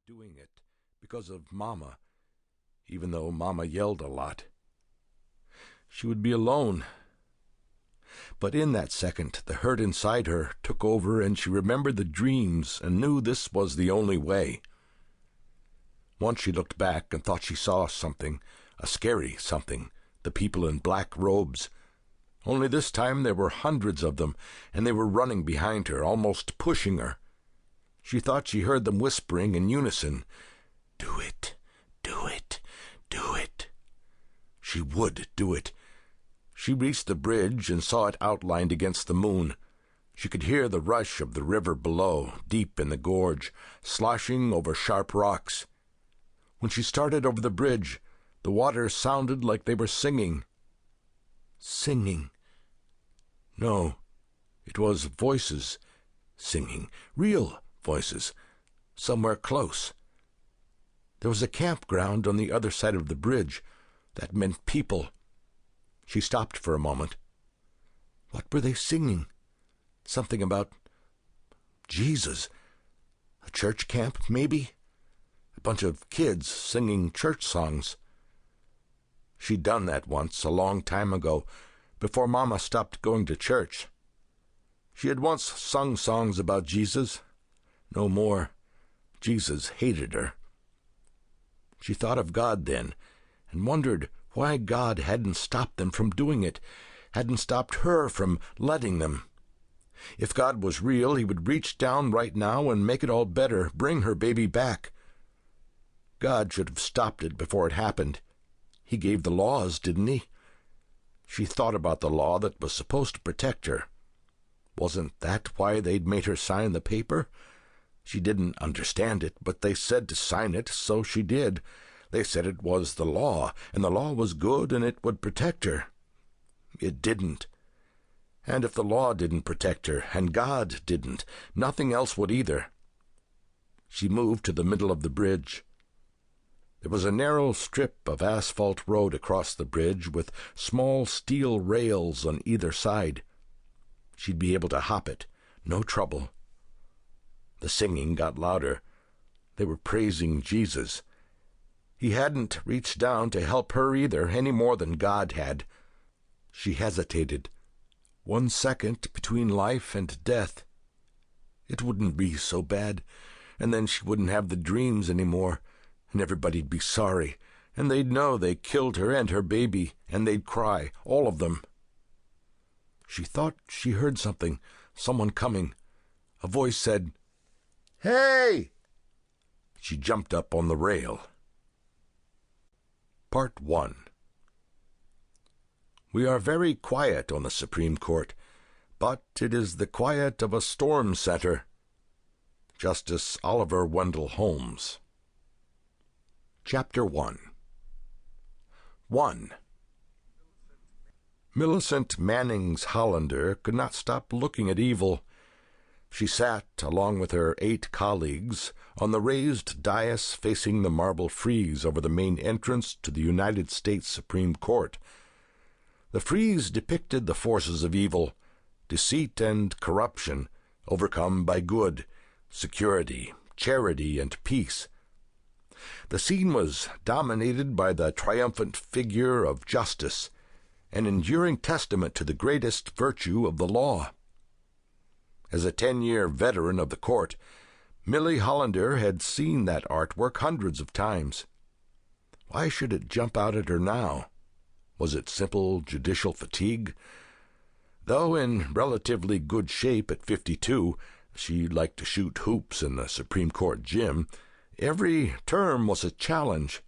doing it because of Mama, even though Mama yelled a lot. She would be alone. But in that second, the hurt inside her took over, and she remembered the dreams and knew this was the only way. Once she looked back and thought she saw something, a scary something, the people in black robes. Only this time there were hundreds of them, and they were running behind her, almost pushing her. She thought she heard them whispering in unison, "Do it, do it, do it." She would do it. She reached the bridge and saw it outlined against the moon. She could hear the rush of the river below, deep in the gorge, sloshing over sharp rocks. When she started over the bridge, the water sounded like they were singing. Singing. No, it was voices singing, real voices, somewhere close. There was a campground on the other side of the bridge. That meant people. She stopped for a moment. What were they singing? Something about Jesus. A church camp, maybe? A bunch of kids singing church songs. She'd done that once, a long time ago, before Mama stopped going to church. She had once sung songs about Jesus. No more. Jesus hated her. She thought of God then, and wondered why God hadn't stopped them from doing it, hadn't stopped her from letting them. If God was real, he would reach down right now and make it all better, bring her baby back. God should have stopped it before it happened. He gave the laws, didn't he? She thought about the law that was supposed to protect her. Wasn't that why they'd made her sign the paper? She didn't understand it, but they said to sign it, so she did. They said it was the law, and the law was good, and it would protect her. It didn't. And if the law didn't protect her, and God didn't, nothing else would either. She moved to the middle of the bridge. There was a narrow strip of asphalt road across the bridge with small steel rails on either side. She'd be able to hop it, no trouble. The singing got louder. They were praising Jesus. He hadn't reached down to help her either, any more than God had. She hesitated. 1 second between life and death. It wouldn't be so bad, and then she wouldn't have the dreams any more, and everybody'd be sorry, and they'd know they killed her and her baby, and they'd cry, all of them. She thought she heard something, someone coming. A voice said, "Hey!" She jumped up on the rail. Part 1. We are very quiet on the Supreme Court, but it is the quiet of a storm center. Justice Oliver Wendell Holmes. Chapter 1. 1. Millicent Hollander could not stop looking at evil. She sat, along with her 8 colleagues, on the raised dais facing the marble frieze over the main entrance to the United States Supreme Court. The frieze depicted the forces of evil, deceit and corruption, overcome by good, security, charity, and peace. The scene was dominated by the triumphant figure of justice, an enduring testament to the greatest virtue of the law. As a 10-year veteran of the court, Millie Hollander had seen that artwork hundreds of times. Why should it jump out at her now? Was it simple judicial fatigue? Though in relatively good shape at 52, she liked to shoot hoops in the Supreme Court gym. Every term was a challenge.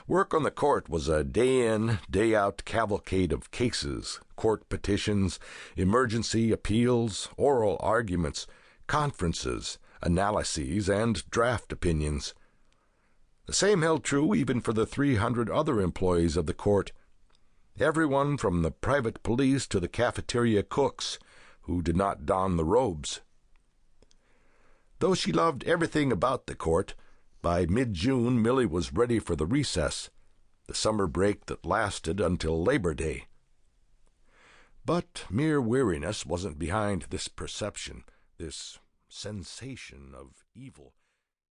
Work on the court was a day-in, day-out cavalcade of cases, court petitions, emergency appeals, oral arguments, conferences, analyses, and draft opinions. The same held true even for the 300 other employees of the court, everyone from the private police to the cafeteria cooks, who did not don the robes. Though she loved everything about the court, by mid-June Millie was ready for the recess, the summer break that lasted until Labor Day. But mere weariness wasn't behind this perception, this sensation of evil.